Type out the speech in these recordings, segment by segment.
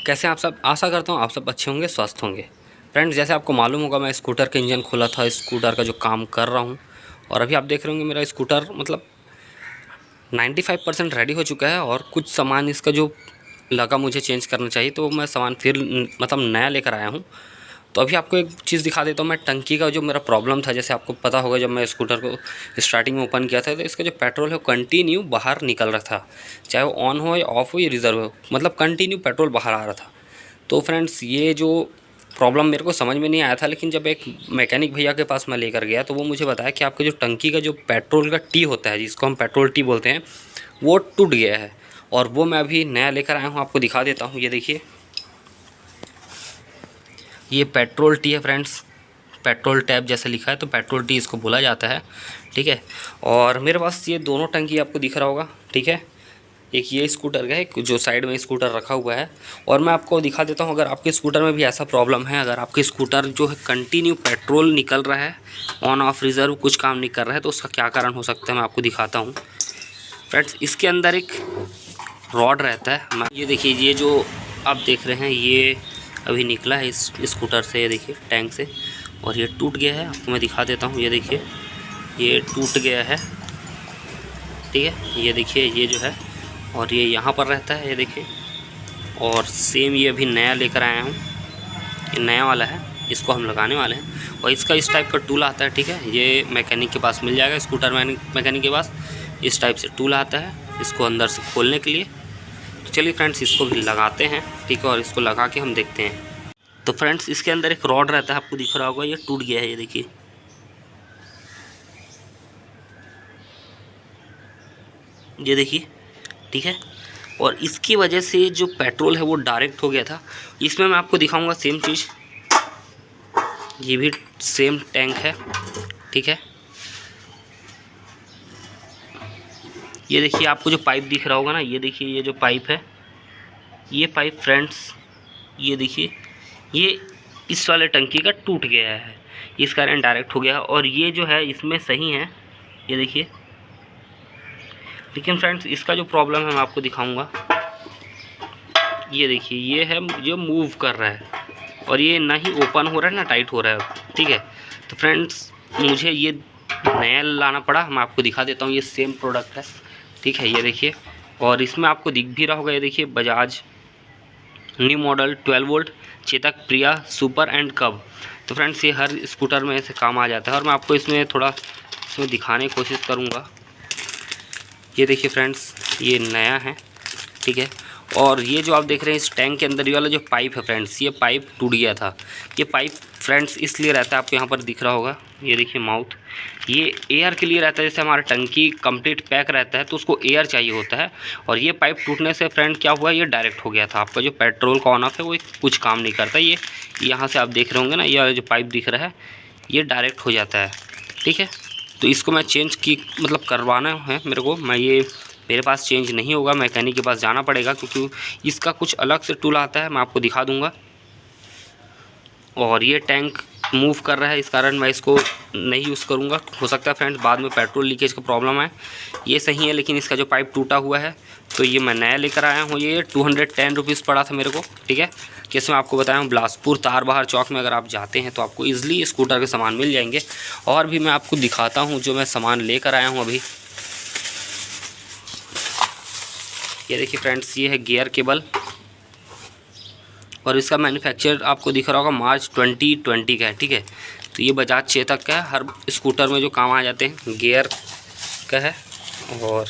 कैसे आप सब, आशा करता हूँ आप सब अच्छे होंगे, स्वस्थ होंगे। फ्रेंड्स, जैसे आपको मालूम होगा मैं स्कूटर का इंजन खोला था, स्कूटर का जो काम कर रहा हूँ और अभी आप देख रहे होंगे मेरा स्कूटर मतलब 95% रेडी हो चुका है और कुछ सामान इसका जो लगा मुझे चेंज करना चाहिए तो मैं सामान फिर मतलब नया लेकर आया हूँ। तो अभी आपको एक चीज़ दिखा देता हूँ मैं, टंकी का जो मेरा प्रॉब्लम था। जैसे आपको पता होगा जब मैं स्कूटर को स्टार्टिंग में ओपन किया था तो इसका जो पेट्रोल है वो कंटिन्यू बाहर निकल रहा था, चाहे वो ऑन हो या ऑफ हो या रिज़र्व हो, मतलब कंटिन्यू पेट्रोल बाहर आ रहा था। तो फ्रेंड्स, ये जो प्रॉब्लम मेरे को समझ में नहीं आया था, लेकिन जब एक मैकेनिक भैया के पास मैं लेकर गया तो वो मुझे बताया कि आपके जो टंकी का जो पेट्रोल का टी होता है, जिसको हम पेट्रोल टी बोलते हैं, वो टूट गया है। और वो मैं अभी नया लेकर आया हूँ, आपको दिखा देता हूँ। ये देखिए, ये पेट्रोल टी है फ्रेंड्स, पेट्रोल टैप जैसे लिखा है तो पेट्रोल टी इसको बोला जाता है, ठीक है। और मेरे पास ये दोनों टंकी आपको दिख रहा होगा, ठीक है। एक ये स्कूटर का है, जो साइड में स्कूटर रखा हुआ है। और मैं आपको दिखा देता हूँ, अगर आपके स्कूटर में भी ऐसा प्रॉब्लम है, अगर आपके स्कूटर जो है कंटिन्यू पेट्रोल निकल रहा है, ऑन ऑफ रिज़र्व कुछ काम नहीं कर रहा है, तो उसका क्या कारण हो सकता है मैं आपको दिखाता हूँ। फ्रेंड्स, इसके अंदर एक रॉड रहता है, ये देखिए, ये जो आप देख रहे हैं ये अभी निकला है इस स्कूटर से, ये देखिए टैंक से, और ये टूट गया है। आपको मैं दिखा देता हूँ, ये देखिए ये टूट गया है, ठीक है। ये देखिए ये जो है, और ये यहाँ पर रहता है, ये देखिए। और सेम ये अभी नया लेकर आया हूँ, ये नया वाला है, इसको हम लगाने वाले हैं। और इसका इस टाइप का टूल आता है, ठीक है। ये मैकेनिक के पास मिल जाएगा, स्कूटर मैकेनिक के पास इस टाइप से टूल आता है, इसको अंदर से खोलने के लिए। तो चलिए फ्रेंड्स, इसको भी लगाते हैं, ठीक है, और इसको लगा के हम देखते हैं। तो फ्रेंड्स, इसके अंदर एक रॉड रहता है, आपको दिख रहा होगा, ये टूट गया है, ये देखिए, ये देखिए, ठीक है। और इसकी वजह से जो पेट्रोल है वो डायरेक्ट हो गया था। इसमें मैं आपको दिखाऊंगा सेम चीज़, ये भी सेम टैंक है, ठीक है। ये देखिए, आपको जो पाइप दिख रहा होगा ना, ये देखिए, ये जो पाइप है, ये पाइप फ्रेंड्स, ये देखिए, ये इस वाले टंकी का टूट गया है, इस कारण डायरेक्ट हो गया है। और ये जो है इसमें सही है, ये देखिए। लेकिन फ्रेंड्स, इसका जो प्रॉब्लम है मैं आपको दिखाऊंगा, ये देखिए, ये है जो मूव कर रहा है और ये ना ही ओपन हो रहा है ना टाइट हो रहा है, ठीक है। तो फ्रेंड्स, मुझे ये नया लाना पड़ा, मैं आपको दिखा देता हूँ, ये सेम प्रोडक्ट है, ठीक है। ये देखिए, और इसमें आपको दिख भी रहा होगा, ये देखिए, Bajaj new model 12 volt Chetak Priya super and कब। तो फ्रेंड्स, ये हर स्कूटर में ऐसे काम आ जाता है। और मैं आपको इसमें थोड़ा इसमें दिखाने की कोशिश करूँगा। ये देखिए फ्रेंड्स, ये नया है, ठीक है। और ये जो आप देख रहे हैं इस टैंक के अंदर ये वाला जो पाइप है फ्रेंड्स, ये पाइप टूट गया था। ये पाइप फ्रेंड्स इसलिए रहता है, आपको यहाँ पर दिख रहा होगा, ये देखिए माउथ, ये एयर के लिए रहता है। जैसे हमारा टंकी कंप्लीट पैक रहता है तो उसको एयर चाहिए होता है। और ये पाइप टूटने से फ्रेंड क्या हुआ, ये डायरेक्ट हो गया था। आपका जो पेट्रोल का ऑन ऑफ है वो कुछ काम नहीं करता। ये यहाँ से आप देख रहे होंगे ना, ये जो पाइप दिख रहा है ये डायरेक्ट हो जाता है, ठीक है। तो इसको मैं चेंज की मतलब करवाना है मेरे को, मैं ये मेरे पास चेंज नहीं होगा, मैकेनिक के पास जाना पड़ेगा, क्योंकि इसका कुछ अलग से टूल आता है, मैं आपको दिखा दूंगा। और ये टैंक मूव कर रहा है, इस कारण मैं इसको नहीं यूज़ करूंगा। हो सकता है फ्रेंड्स बाद में पेट्रोल लीकेज का प्रॉब्लम है। ये सही है, लेकिन इसका जो पाइप टूटा हुआ है तो ये मैं नया लेकर आया हूँ। ये 210 रुपीज़ पड़ा था मेरे को, ठीक है। जैसे मैं आपको बताया हूँ, बिलासपुर तारबहार चौक में अगर आप जाते हैं तो आपको ईजिली स्कूटर के सामान मिल जाएंगे। और भी मैं आपको दिखाता हूँ जो मैं सामान लेकर आया हूँ अभी। ये देखिए फ्रेंड्स, ये है गियर केबल और इसका मैन्युफैक्चर आपको दिख रहा होगा मार्च 2020 का है, ठीक है। तो ये बजाज चेतक का है, हर स्कूटर में जो काम आ जाते हैं, गियर का है। और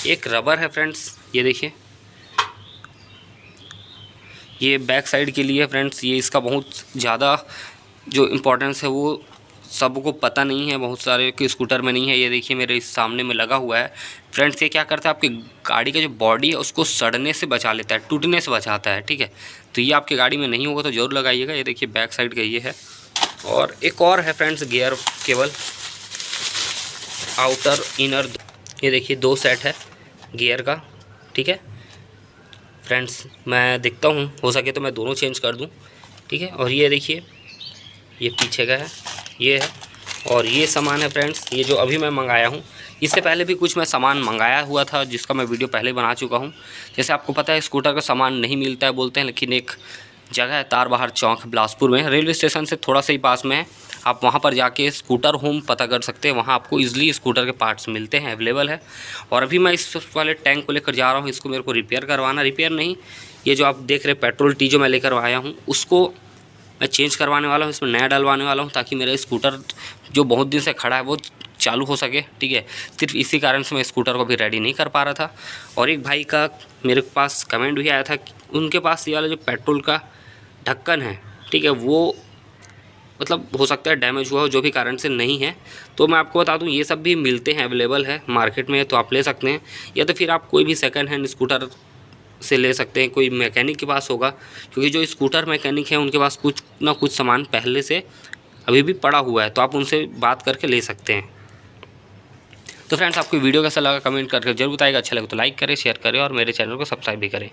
एक रबर है फ्रेंड्स, ये देखिए, ये बैक साइड के लिए फ्रेंड्स। ये इसका बहुत ज़्यादा जो इम्पोर्टेंस है वो सबको पता नहीं है, बहुत सारे के स्कूटर में नहीं है। ये देखिए मेरे इस सामने में लगा हुआ है फ्रेंड्स। ये क्या करता है, आपकी गाड़ी का जो बॉडी है उसको सड़ने से बचा लेता है, टूटने से बचाता है, ठीक है। तो ये आपकी गाड़ी में नहीं होगा तो ज़रूर लगाइएगा। ये देखिए बैक साइड का ये है। और एक और है friends, gear cable outer inner, ये देखिए 2 सेट है गियर का, ठीक है फ्रेंड्स। मैं देखता हूँ, हो सके तो मैं दोनों चेंज कर दूँ, ठीक है। और ये देखिए, ये पीछे का है, ये है। और ये सामान है फ्रेंड्स, ये जो अभी मैं मंगाया हूँ, इससे पहले भी कुछ मैं सामान मंगाया हुआ था जिसका मैं वीडियो पहले बना चुका हूँ। जैसे आपको पता है स्कूटर का सामान नहीं मिलता है बोलते हैं, लेकिन एक जगह है तारबहार चौक बिलासपुर में, रेलवे स्टेशन से थोड़ा सा ही पास में है। आप वहाँ पर जाके स्कूटर होम पता कर सकते हैं, वहाँ आपको ईज़िली स्कूटर के पार्ट्स मिलते हैं, अवेलेबल है। और अभी मैं इस वाले टैंक को लेकर जा रहा हूँ, इसको मेरे को रिपेयर करवाना, रिपेयर नहीं, ये जो आप देख रहे हैं पेट्रोल टी जो मैं लेकर आया हूँ उसको मैं चेंज करवाने वाला हूँ, इसमें नया डलवाने वाला हूँ, ताकि मेरा स्कूटर जो बहुत दिन से खड़ा है वो चालू हो सके। ठीक है, सिर्फ इसी कारण से मैं स्कूटर को भी रेडी नहीं कर पा रहा था। और एक भाई का मेरे पास कमेंट भी आया था कि उनके पास ये वाला जो पेट्रोल का ढक्कन है, ठीक है, वो मतलब हो सकता है डैमेज हुआ हो, जो भी कारण से नहीं है। तो मैं आपको बता दूं ये सब भी मिलते हैं, अवेलेबल है मार्केट में, तो आप ले सकते हैं। या तो फिर आप कोई भी सेकंड हैंड स्कूटर से ले सकते हैं, कोई मैकेनिक के पास होगा, क्योंकि जो स्कूटर मैकेनिक है उनके पास कुछ ना कुछ सामान पहले से अभी भी पड़ा हुआ है, तो आप उनसे बात करके ले सकते हैं। तो फ्रेंड्स, आपको वीडियो कैसा लगा कमेंट करके जरूर बताइएगा। अच्छा लगे तो लाइक करें, शेयर करें और मेरे चैनल को सब्सक्राइब भी करें।